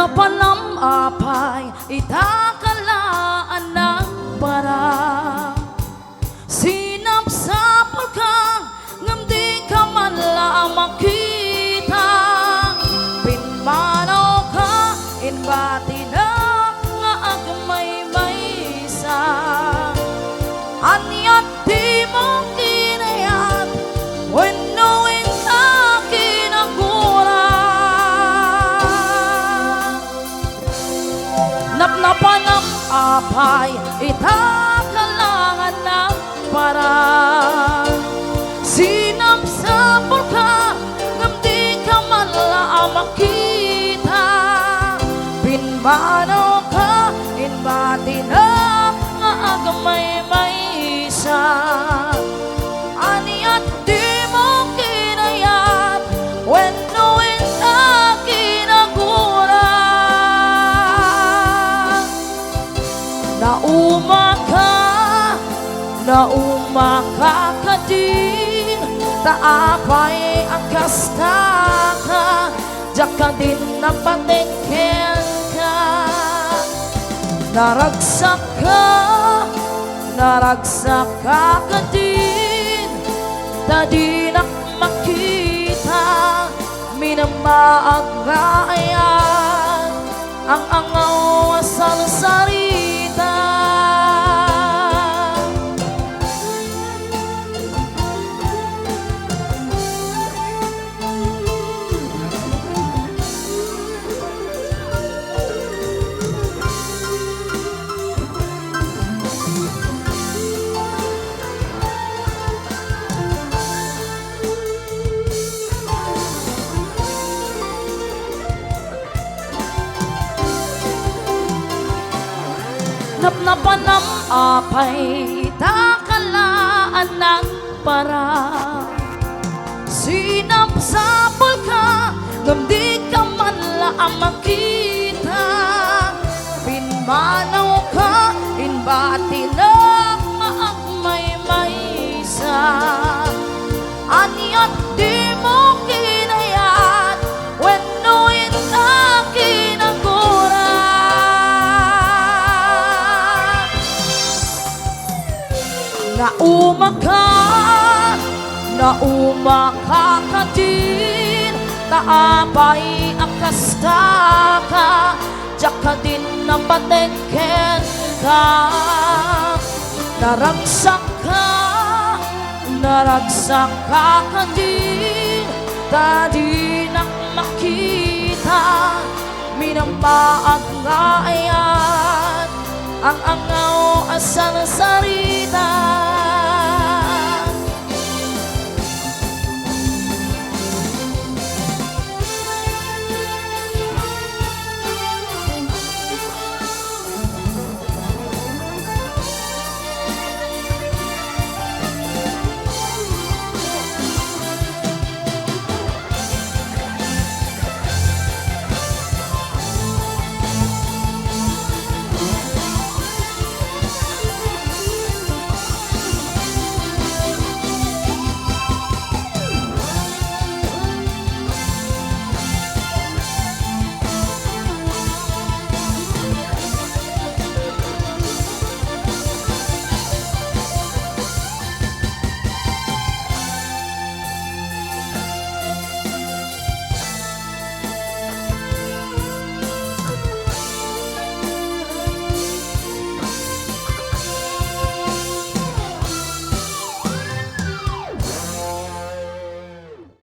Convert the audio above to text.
Napanam apay itakalaan ng para. Sinapsapal ka ngam di ka man lang makita. Pinmanaw ka inbati na nga agmay maysa. Anyat di mo kinayat when knowing na kinagura. Napnapan ang apay itakalangan ng para. Sinapsapal ka ngam di ka man lang makita. Pinmanaw ka inbati na nga agamay maysa. Aniat di mo kinayat when knowing na kinagura. Nauma ka din, taapay ang kasta ka, diyak ka din napatingin ka. Naragsak ka din, tadi nak makita, minamaag nga ayan, ang angaw sa sarita. Napnapan ang apay itakalaan ng para. Sinapsapal ka ngam di ka man lang makita. Pinmanaw ka inbati na maagmay maysa. Aniat di mo kinayat when knowing na kinagura. Nauma ka din, taapay ang kasta ka, diyak ka din napatingin ka. Naragsak ka din, tadi nak makita, minamaag nga ayan, ang angaw asal sarita.